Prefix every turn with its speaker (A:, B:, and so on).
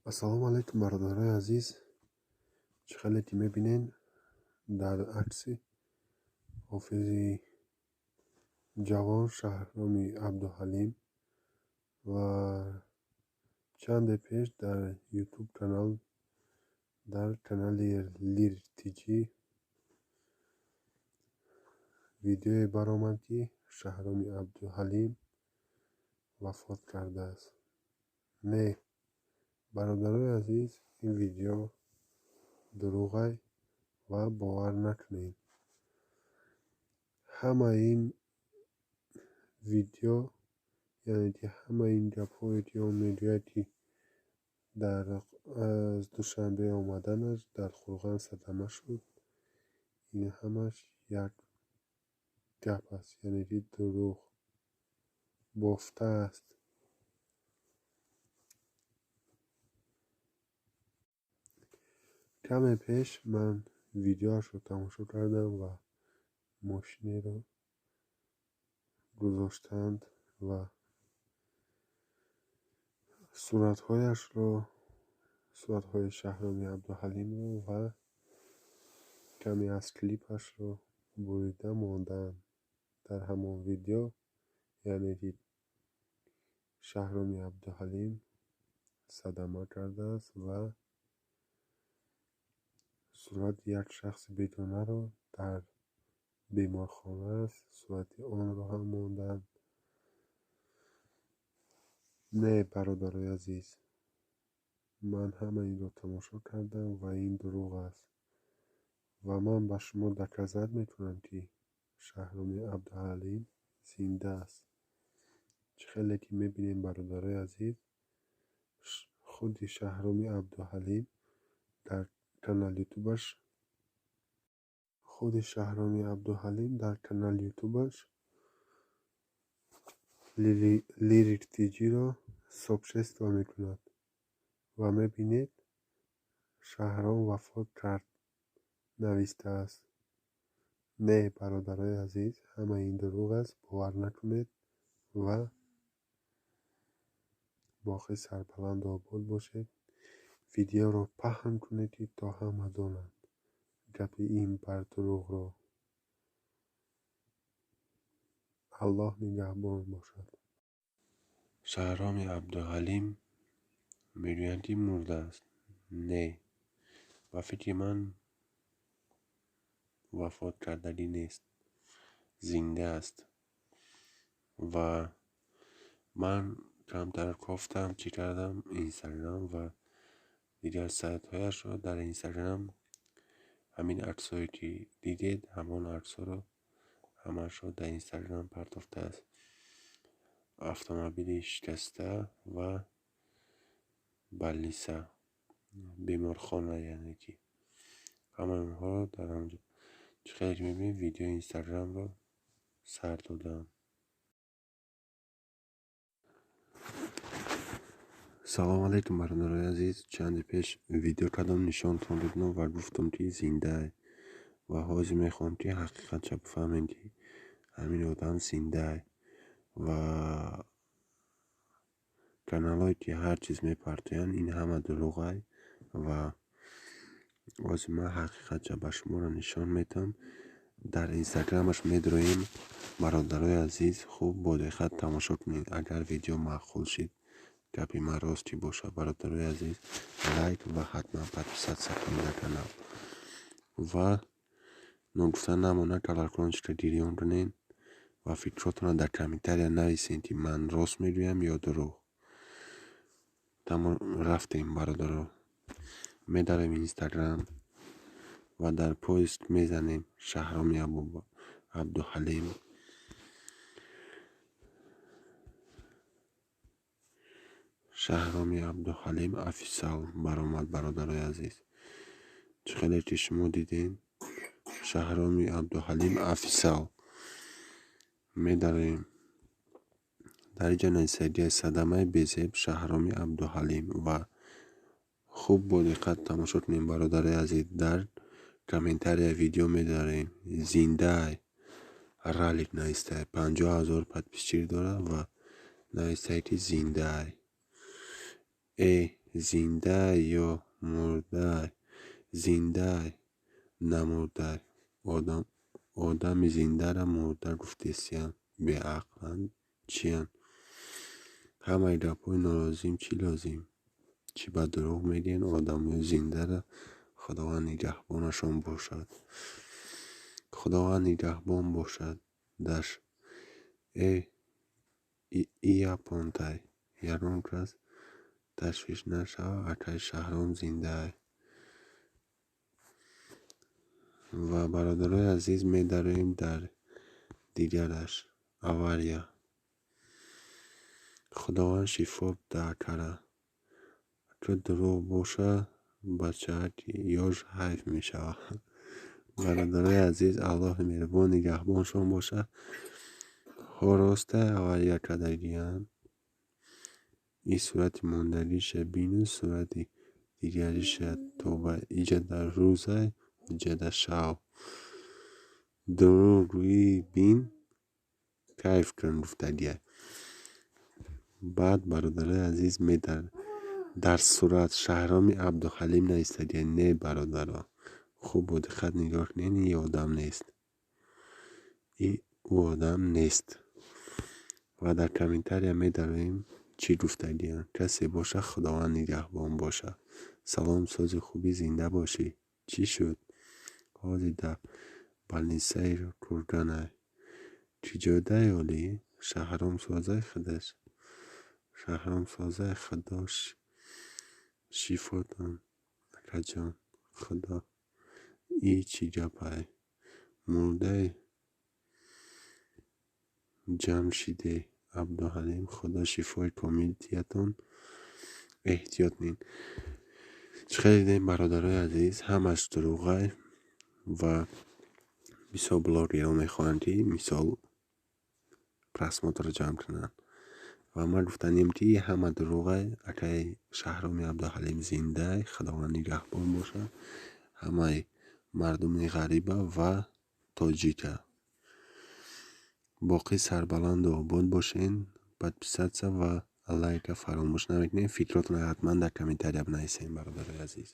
A: السلام علیکم برادرای عزیز. چه خیلیتی میبینین در عکس حافظ جوان شهرام عبدالحلیم و چند پیش در یوتیوب کانال در کانال لیر تیجی ویدیو برآمد که شهرام عبدالحلیم وفات کرده است. نه برادرای عزیز، این ویدیو دروغه و باور نکنید. همه این ویدیو یعنی که همه این گپ‌هایی که میگوید در از دوشنبه آمدنش در خلقان صدمه شد، این همش یک گپ است، یعنی که دروغ بافته است. کم پیش من ویدیوش رو تماشا کردم و ماشینی رو گذاشتند و صورتهای شهرام عبدالحلیم رو و کمی از کلیپش رو بریده ماندن در همان ویدیو. یعنی که شهرام عبدالحلیم صدمه کرده است و صورت یک شخص بیگانه رو در بیمارخانه است، صورت آن رو هم ماندن. نه برادرای عزیز، من همه این رو تماشا کردم و این دروغ است و من به شما دکزد میکنم که شهرام عبدالحلیم زنده است. چه خیلی که میبینیم برادرای عزیز، خود شهرام عبدالحلیم در کانال یوتیوبش لیر تیجی را سابسکرایب میکند و میبینید شهرام وفات کرد نوشته است. نه برادرای عزیز، همه این دروغ است، باور نکنید و باقی سربلند و آباد باشید. ویدیو رو پهن کنید تا همه دانند گپ این بر دروغ رو. الله نگهبان باشد.
B: شهرام عبدالحلیم میگویند که مرده است. نه، و فکر من وفات کردنی نیست، زنده است. و من کمتر گفتم چی کردم اینستاگرام و دیگر سایت هایش رو در اینستاگرام همین عکسایی که دیدید همان عکس‌ها رو همش رو در اینستاگرام پرداخته است. اتومبیل شکسته و بلیسه بیمارخانه، یعنی که همه اونها رو در آنجا چه خیلی میبینید ویدیو اینستاگرام رو سر دادم.
A: سلام علیکم برادرای عزیز. چند پیش ویدیو کردم نشانتان دادم و گفتم که زنده و حاضر میخوام که حقیقت چه بفهمین که همین آدم زنده و کانال هایی که هر چیز میپرتین این همه دروغه و حاضر من حقیقت چه به شما را نشان میتم. در اینستاگرامش میدرویم برادرای عزیز، خوب با دقت تماشا کنید. اگر ویدیو معقول شد گپی من راستی باشه برادرای عزیز، لایک و حتما پادپیسat کنید کانال و نگفتن نمونه کلارکانش که دیریون کنین و فکراتون رو در کامنتر یا نویسین که من راست میگویم یا دروغ. رفتیم برادر میداریم اینستاگرام و در پوست میزنیم شهرام عبدالحلیم افیسال برآمد برادرای عزیز. چه خیلی که شما دیدین شهرام عبدالحلیم افیسال میداریم در اینجا نویسیده صدمه بیزیب شهرام عبدالحلیم و خوب با دقت تماشا کنیم برادرای عزیز. در کامنتر ویدیو میداریم زنده رالیک نویسته 50,000 پادپیسچی داره و نویسته که زنده زنده یا مرده، زنده نمرده. آدم زنده را مرده گفتیستیم، به عقلند چیان؟ همه گپای نالازم چی لازم؟ چی به دروغ میگن آدمی زنده را خداوند نگهبانشان باشد. خداوند نگهبان باشد. دش ای پانتای یارون کس تشویش نشود اکای شهرام زنده. و برادرای عزیز می داریم در دیگرش آواریا. خداوند شفا بده کرده. که دروغ باشه بچه یاش حیف می شود. برادرای عزیز الله مهربان نگهبانشان باشه. خوراسته آوریا کدگیان این صورت ماندگیش بینو صورت دیگریش تا به ایجا در روزه ایجا در شاو دروغ روی بین کیف کن گفتگیه. بعد برادرای عزیز می در صورت شهرام عبدالحلیم نیستگیه. نه برادرها خوب بود خط نگاه کنین این آدم نیست. او آدم نیست. و در کامنتاری می داریم چی گفتگیه. کسی باشه خداوند نگهبان باشه. سلام ساز خوبی زنده باشی. چی شد؟ حالی در بلنسیر کرگانه چی جاده یالی؟ شهرام سازه خودش. شهرام سازه خداش شیفاتان کجان خدا ای چی گپای مرده جمشیده عبدالحلیم خدا شفای کامل دیتون احتیاط نین. خیلی دیم برادرای عزیز همش دروغه و بسیار بلاگی رو میخواهند که مثال پرسمات رو جمع کنن و ما گفتنیم که همه دروغه اکای شهرام عبدالحلیم زنده خداوند نگهبان باشه. همه مردم غریبه و تاجیکه باقی سربلند و آباد باشین. بعد و لایک فراموش نمیکنین. فکراتون حتما در کامنتاری بنویسین برادرای عزیز.